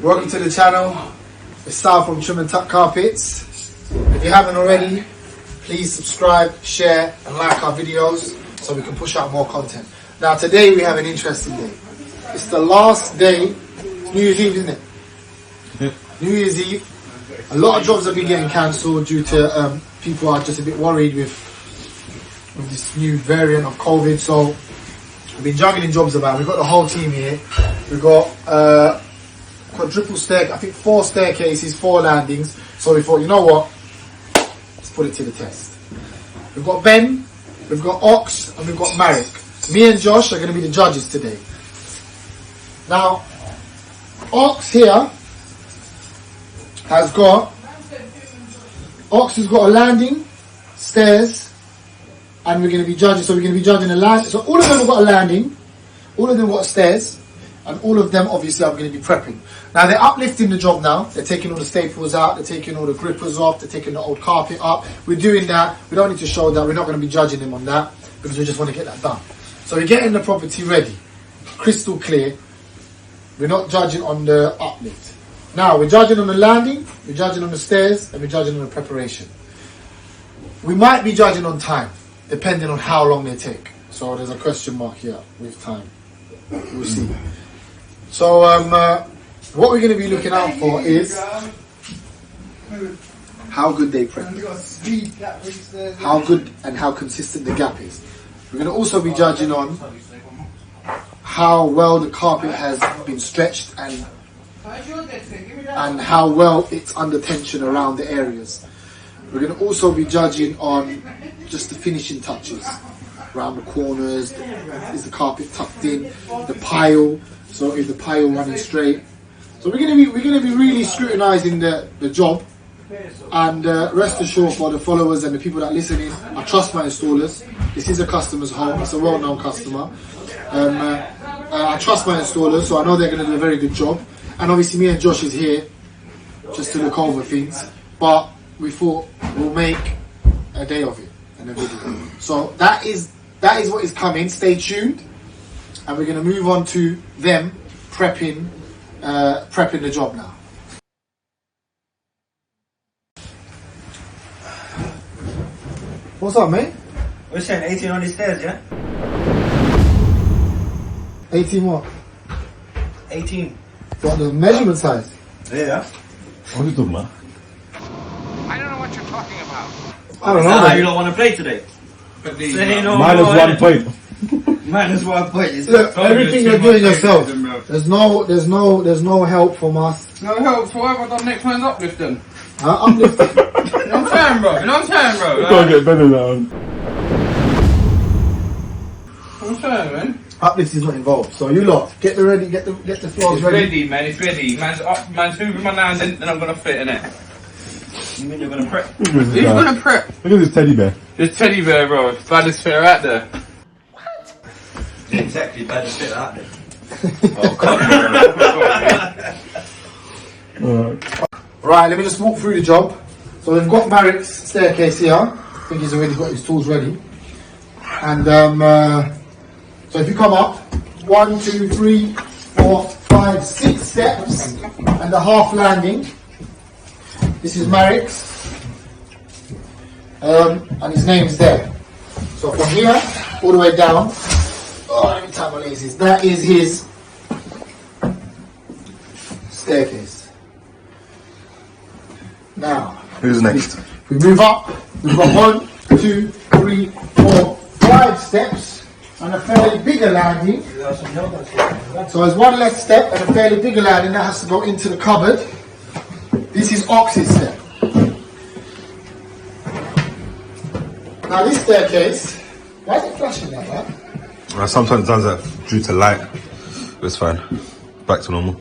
Welcome to the channel. It's Sal from Trim&TuckCarpets. If you haven't already, please subscribe, share and like our videos so we can push out more content. Now today we have an interesting day. It's the last day, it's New Year's Eve, isn't it? New Year's Eve. A lot of jobs have been getting cancelled due to people are just a bit worried with this new variant of COVID. So we've been juggling jobs about. We've got the whole team here. We've got quadruple stair, I think 4 staircases, 4 landings. So we thought, you know what? Let's put it to the test. We've got Ben, we've got Ox, and we've got Marek. Me and Josh are going to be the judges today. Now, Ox here has got a landing, stairs, and we're going to be judging. So we're going to be judging a land. So all of them have got a landing, all of them have got stairs, and all of them obviously are going to be prepping. Now they're uplifting the job now. They're taking all the staples out, they're taking all the grippers off, they're taking the old carpet up. We're doing that. We don't need to show that. We're not going to be judging them on that because we just want to get that done. So we're getting the property ready, crystal clear. We're not judging on the uplift. Now we're judging on the landing, we're judging on the stairs, and we're judging on the preparation. We might be judging on time, depending on how long they take. So there's a question mark here with time. We'll see. So what we're going to be looking out for is how good they prep, how good and how consistent the gap is. We're going to also be judging on how well the carpet has been stretched and how well it's under tension around the areas. We're going to also be judging on just the finishing touches around the corners. Is the carpet tucked in? The pile. So is the pile running straight? So we're going to be really scrutinising the job. And rest assured for the followers and the people that are listening, I trust my installers. This is a customer's home. It's a well-known customer. I trust my installers, so I know they're going to do a very good job. And obviously me and Josh is here just to look over things. But we thought we'll make a day of it and a video. So that is what is coming. Stay tuned. And we're going to move on to them prepping the job now. What's up, mate? We're saying 18 on these stairs, yeah? 18 what? 18. What, the measurement size? Yeah. What are you talking about? I don't know what you're talking about. I don't know. How you don't want to play today? Say no Minus more. 1 point. Minus 1 point. Look, everything you're doing yourself. There's no help from us. No help for whoever done next man's uplifting. Uplifting. You know what I'm saying, bro? You know what I'm saying, bro? You can't get better now. What I'm saying, man? Uplift is not involved. So you lot, get the floors It's ready. ready, man. It's ready. Man's moving my hands in, and I'm gonna fit in it. You mean you're going to prep? Look at this Who's guy. gonna prep? Look at this teddy bear. This teddy bear, bro. It's baddest fitter out there. Yeah, exactly, bad fit out there. Oh, come on. Right, let me just walk through the job. So we've got Marek's staircase here. I think he's already got his tools ready. And so if you come up, 1, 2, 3, 4, 5, 6 steps and a half landing. This is Marek's, and his name's there. So from here all the way down. Oh, let me tie my laces. That is his staircase. Now, Who's next? we move up. We've got 1, 2, 3, 4, 5 steps and a fairly bigger landing. So there's 1 less step and a fairly bigger landing that has to go into the cupboard. This is Ox's step. Now this staircase, why is it flashing like that? Sometimes it does that due to light. But it's fine. Back to normal.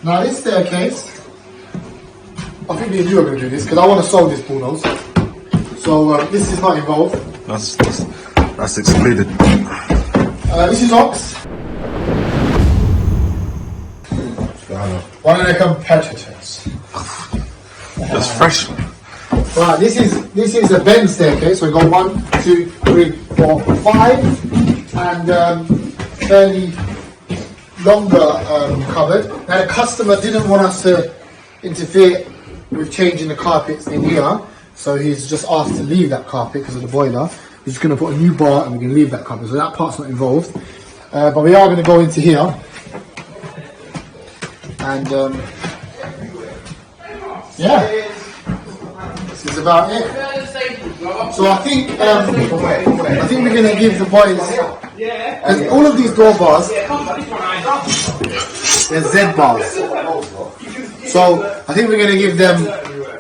Now this staircase, I think me and you are going to do this because I want to solve this bullnose. So this is not involved. That's excluded. This is Ox. One of their competitors. Just fresh. Right, this is a bend staircase. So we go 1, 2, 3, 4, 5, and fairly longer cupboard. Now the customer didn't want us to interfere with changing the carpets in here, so he's just asked to leave that carpet because of the boiler. He's just going to put a new bar and we're going to leave that carpet, so that part's not involved. But we are going to go into here and yeah, this is about it. So I think we're going to give the boys, all of these door bars, they're Z bars. So I think we're going to give them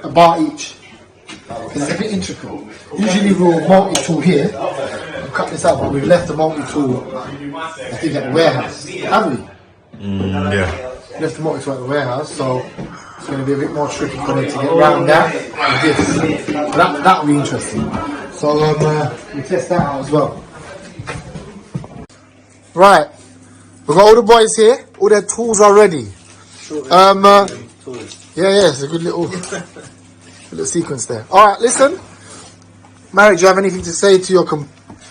a bar each. It's a bit intricate. Usually we'll multi-tool here. We'll cut this out, but we've left the multi-tool, I think, at the warehouse. Have we? Yeah. Left the multi-tool at the warehouse, so it's going to be a bit more tricky for them to get around that with this. So that will be interesting. So we'll test that out as well. Right. We've got all the boys here. All their tools are ready. Yeah, it's a good little sequence there. All right, listen. Marek, do you have anything to say to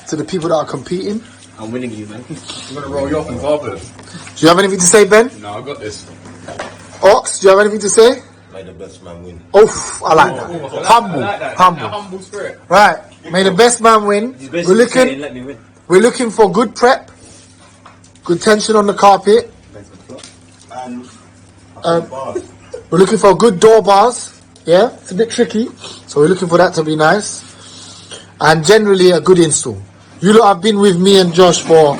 to the people that are competing? I'm winning you, man. I'm gonna roll you off in carpet. Do you have anything to say, Ben? No, I got this. Ox, do you have anything to say? May the best man win. Oh, I like that. Humble, humble. Humble spirit. Right, may the best man win. Let me win. We're looking for good prep, good tension on the carpet. We're looking for good door bars. Yeah, it's a bit tricky, so we're looking for that to be nice. And generally a good install. You lot have been with me and Josh for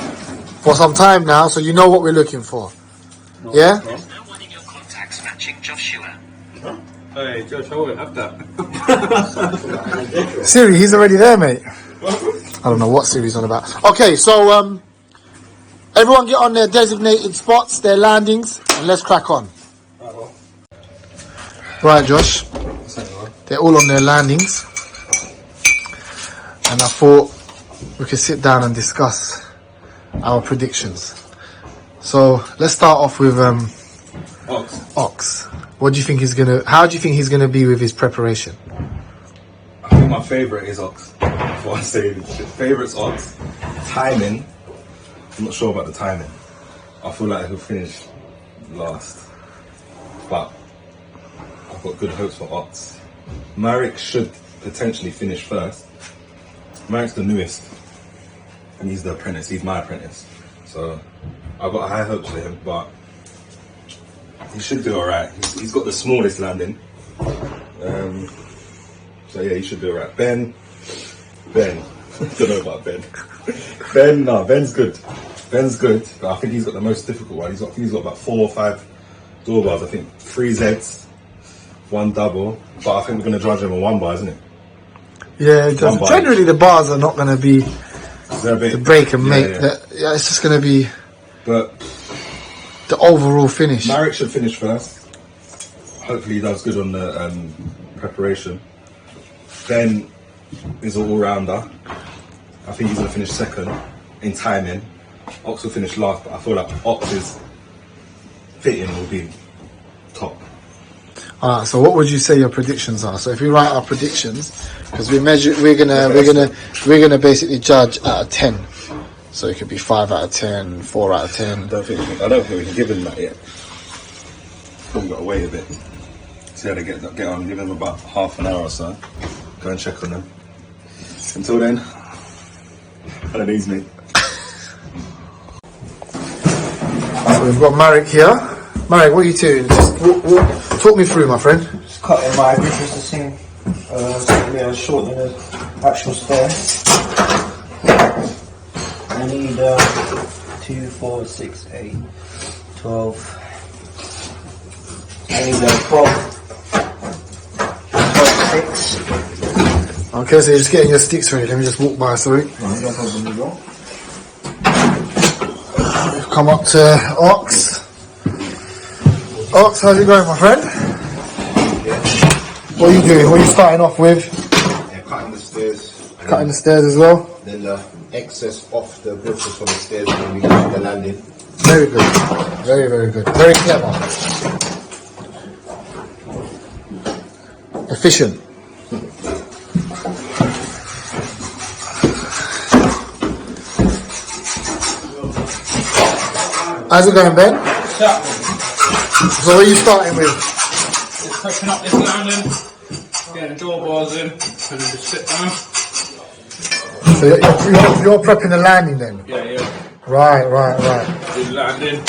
some time now, so you know what we're looking for. Yeah? No one in your contacts matching Joshua. Hey, Josh, I won't have that. Siri, he's already there, mate. I don't know what Siri's on about. Okay, so everyone get on their designated spots, their landings, and let's crack on. Right, Josh. They're all on their landings. And I thought we could sit down and discuss our predictions. So let's start off with Ox. What do you think how do you think he's gonna be with his preparation? I think my favourite is Ox. Before I say favourite's Ox. Timing, I'm not sure about the timing. I feel like he'll finish last. But I've got good hopes for Ox. Marek should potentially finish first. Marek's the newest. And he's the apprentice. He's my apprentice. So I've got high hopes for him, but he should do alright. He's got the smallest landing. So yeah, he should do alright. Ben. Don't know about Ben. Ben's good. Ben's good, but I think he's got the most difficult one. I think he's got about 4 or 5 door bars. I think 3 Zs, 1 double. But I think we're going to judge him on 1 bar, isn't it? Yeah, it does. Generally the bars are not going to be the break and make. Yeah, it's just going to be but the overall finish. Marek should finish first. Hopefully he does good on the preparation. Ben is an all-rounder. I think he's going to finish second in timing. Ox will finish last, but I feel like Ox's fitting will be top. Alright, so what would you say your predictions are? So if we write our predictions, because we're gonna basically judge out of 10. So it could be 5 out of 10, 4 out of 10. I don't think we can give him that yet. We've got to wait a bit. See how they get on. Give them about half an hour or so. Go and check on them. Until then, one of these, mate. So we've got Marek here. Marek, what are you doing? Just talk me through, my friend. Just cutting my bridges to sing. Shorten the actual stairs. I need 2, 4, 6, 8, 12. I need 12, 6. Okay, so you're just getting your sticks ready. Let me just walk by, sorry. No problem at all. We've come up to Ox. Ox, how's it going, my friend? What are you doing? What are you starting off with? Yeah, cutting the stairs. Cutting the stairs as well. Then the excess off the bridges from the stairs when we get to the landing. Very good. Very, very good. Very clever. Efficient. How's it going, Ben? Start. So what are you starting with? Just prepping up this landing, getting the door bars in, and then just sit down. So you're prepping the landing then? Yeah. Right. Do the landing.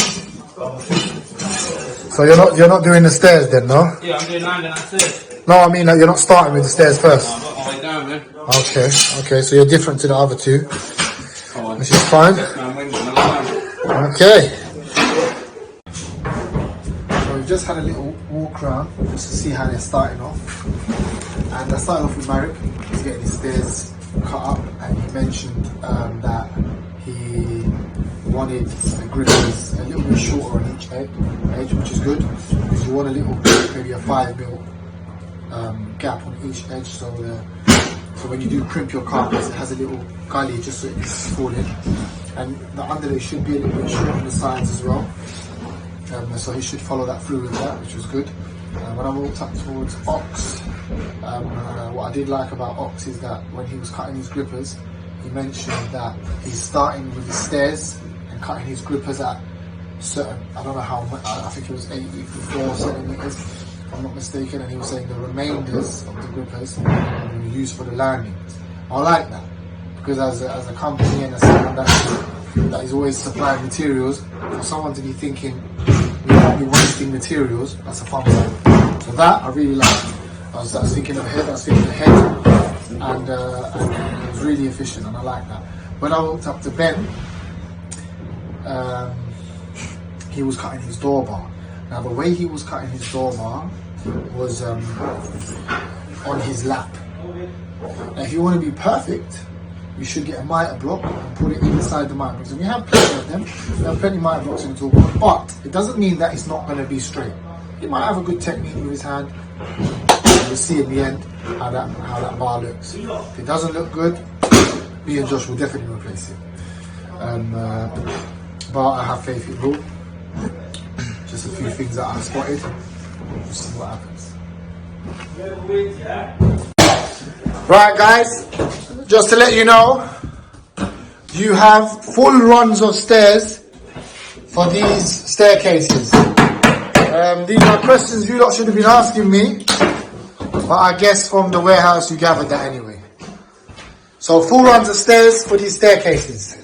So you're not doing the stairs then, no? Yeah, I'm doing landing, that's it. No, I mean like you're not starting with the stairs first. I've got my way down there. Okay, so you're different to the other two, which is fine. Man wins on the line. Okay. So we've just had a little walk around just to see how they're starting off. And I started off with Marek. He's getting his stairs cut up, and he mentioned that he wanted the grippers a little bit shorter on each edge, which is good because you want a little, maybe a 5mm gap on each edge, so when you do crimp your carpets, it has a little gully just so it's falling, and the underlay should be a little bit short on the sides as well. So he should follow that through with that, which was good. When I walked up towards Ox, what I did like about Ox is that when he was cutting his grippers, he mentioned that he's starting with the stairs and cutting his grippers at certain, I don't know how much, I think it was 84 centimeters, if I'm not mistaken, and he was saying the remainders of the grippers will be used for the landings. I like that, because as a company and as someone that is always supplying materials, for someone to be thinking we won't be wasting materials, that's a fun thing. So that I really like. I was thinking ahead, and it was really efficient, and I like that. When I walked up to Ben, he was cutting his door bar. Now the way he was cutting his door bar was on his lap. Now if you want to be perfect, you should get a miter block and put it inside the miter blocks. And we have plenty of them. We have plenty of miter blocks in the toolbox, but it doesn't mean that it's not going to be straight. He might have a good technique with his hand. We'll see in the end how that bar looks. If it doesn't look good, me and Josh will definitely replace it. But I have faith it will. Just a few things that I spotted. We'll see what happens. Right, guys, just to let you know, you have full runs of stairs for these staircases. These are questions you lot should have been asking me, but I guess from the warehouse you gathered that anyway. So full runs of stairs for these staircases.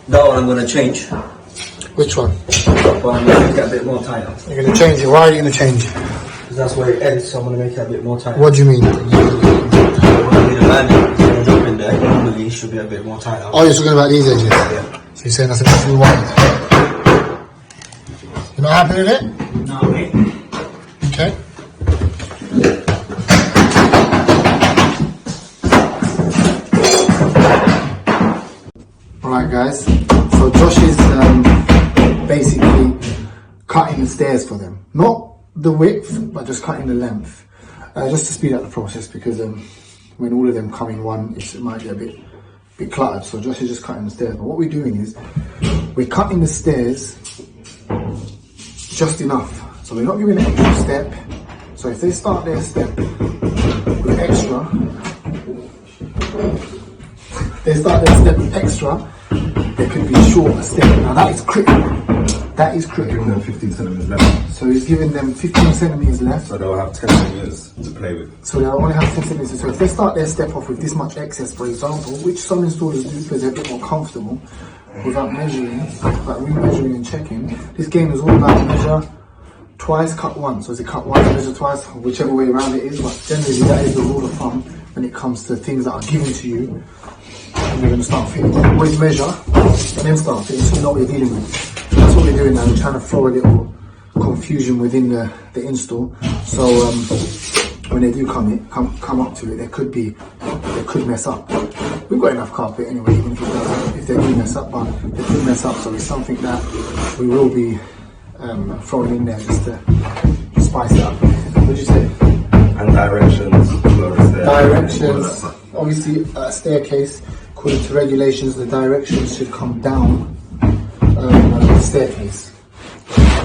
That one I'm going to change. Which one? But I'm going to make it a bit more tighter. You're going to change it. Why are you going to change it? Because that's where it ends, so I'm going to make it a bit more tighter. What do you mean? I want to be the landing. It's going to drop in there. Normally it should be a bit more tighter. Oh, you're talking about these edges? Yeah. So you're saying that's a bit too wide? You're not happy with it? No, mate. Okay. Alright guys, so Josh is basically cutting the stairs for them. Not the width, but just cutting the length. Just to speed up the process, because when all of them come in one, it might get a bit cluttered. So Josh is just cutting the stairs. But what we're doing is, we're cutting the stairs just enough. So we're not giving an extra step. So if they start their step with extra, there could be a shorter step. Now that is critical. That is critical. Giving them 15 centimeters left. So he's giving them 15 centimeters left. So they'll have 10 centimeters to play with. So they'll only have 10 centimeters. So if they start their step off with this much excess, for example, which some installers do because they're a bit more comfortable without measuring, but re-measuring and checking. This game is all about measure twice, cut once. So is it cut once, measure twice, whichever way around it is. But generally that is the rule of thumb when it comes to things that are given to you and we're going to start fitting. Always measure and then start fitting so you know what you're dealing with. That's what we're doing now. We're trying to throw a little confusion within the install. So when they do come up to it, they could mess up. We've got enough carpet anyway, even if they do mess up, but they could mess up. So it's something that we will be throwing in there just to spice it up. What did you say? And directions. Directions. Obviously, a staircase, according to regulations, the directions should come down the staircase.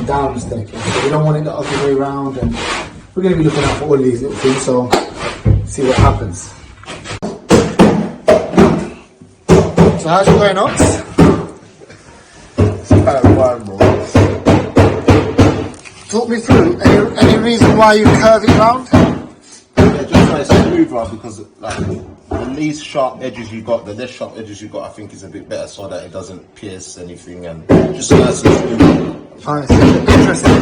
Down the staircase. So we don't want it the other way around, and we're going to be looking out for all these little things. So see what happens. So how's it going, Ox? It's kind of fine, bro. Talk me through any reason why you curve it round? Yeah, just try to smoother because like the least sharp edges you got, the less sharp edges you got, I think is a bit better so that it doesn't pierce anything and just nice and smooth. Fine, interesting.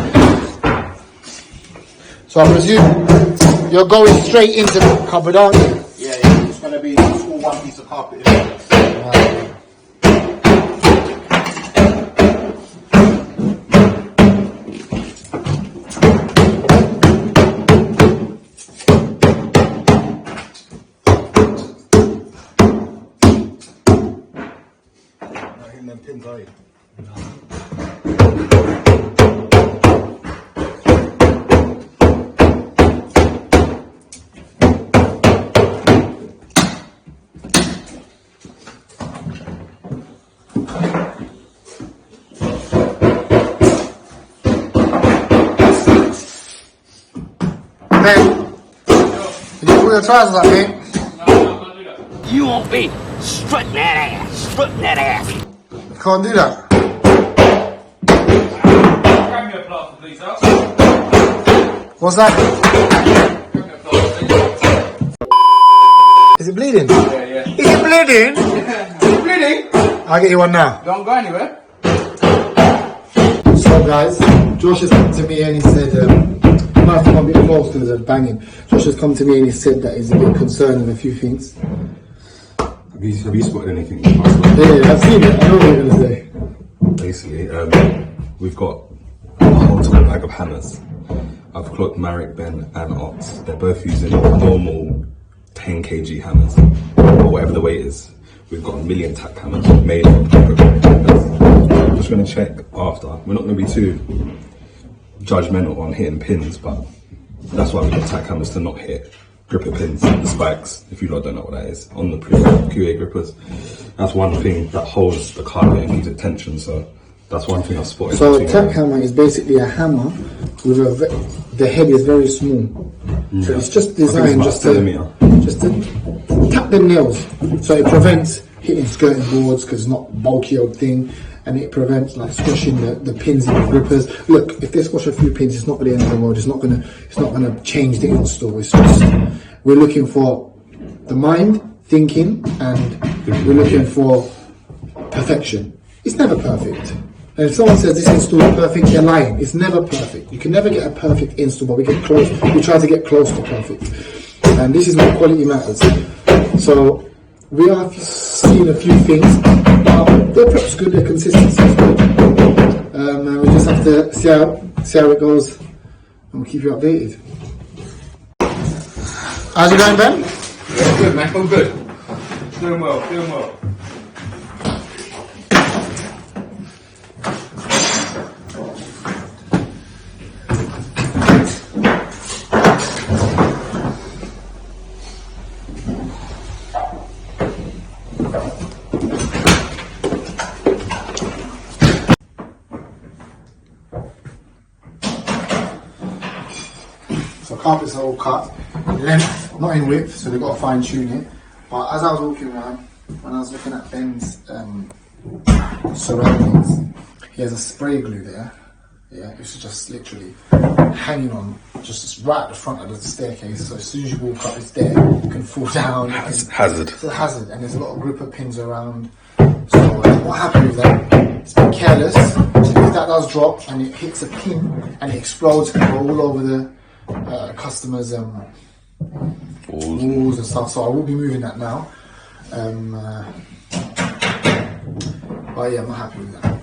So I presume you're going straight into the cupboard, aren't you? Yeah, it's going to be all one piece of carpet. Pins, are you? Ben, did you put your trousers up, mate? You won't be strutting that ass. Can't do that. Grab me a plaster, please, sir. What's that? Grab me a plaster, please. Is it bleeding? Yeah. Is it bleeding? Is it bleeding? I'll get you one now. Don't go anywhere. So guys, Josh has come to me and he said, I might have to come a bit close because there's banging. Josh has come to me and he said that he's a bit concerned with a few things. Have you spotted anything? Yeah, I've seen it. I know what you're going to say. Basically, we've got a whole tool bag of hammers. I've clocked Marek, Ben and Ox. They're both using normal 10 kg hammers, or whatever the weight is. We've got 1,000,000 tack hammers made from proper hammers. I'm just going to check after. We're not going to be too judgmental on hitting pins, but that's why we've got tack hammers to not hit gripper pins, the spikes, if you lot don't know what that is, on the QA grippers. That's one thing that holds the carpet and gives it tension, so that's one thing I've spotted. So a tack hammer is basically a hammer with the head is very small. So it's just designed just to tap them nails. So it prevents hitting skirting boards because it's not bulky old thing, and it prevents like squashing the pins in the grippers. Look, if they squash a few pins, it's not the end of the world. It's not gonna change the install. It's just we're looking for the mind thinking, and we're looking for perfection. It's never perfect. And if someone says this install is perfect, they're lying. It's never perfect. You can never get a perfect install, but we get close. We try to get close to perfect. And this is where quality matters. So we are seeing a few things, but their prep's good, their consistency is good. And we just have to see how it goes, and we'll keep you updated. How's it going, Ben? Yeah, good, man. All good. Doing well. So carpets are all cut, length, not in width, so they've got to fine tune it. But as I was walking around, when I was looking at Ben's surroundings, he has a spray glue there. Yeah, it's just literally hanging on, just right at the front of the staircase. So as soon as you walk up, it's there. You can fall down. Hazard. It's a hazard, and there's a lot of gripper pins around. So what happened with that? It's been careless. So if that does drop and it hits a pin and it explodes, it can go all over the customers' walls and stuff. So I will be moving that now. But yeah, I'm not happy with that.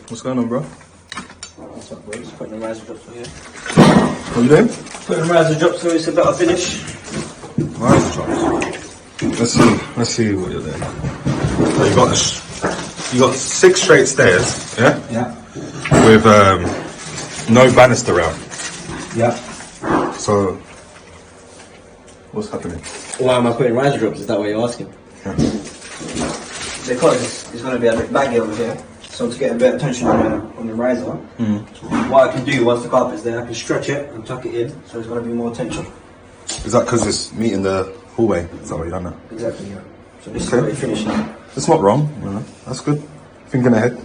What's going on, bro? What's up, bro? Just putting the riser drops for here. What you doing? Putting the riser drops so it's a better finish. Riser drops. Let's see what you're doing. So you got 6 straight stairs, yeah? Yeah. With no banister round. Yeah. So what's happening? Why am I putting riser drops? Is that what you're asking? Yeah. Because it's going to be a bit baggy over here. So to get a bit of tension on the riser, what I can do once the carpet's there, I can stretch it and tuck it in, so it's going to be more tension. Is that because it's meeting the hallway? Is that what you done now? Exactly, yeah. So this Okay. is where it finishes. It's not wrong, you know. That's good. Thinking ahead.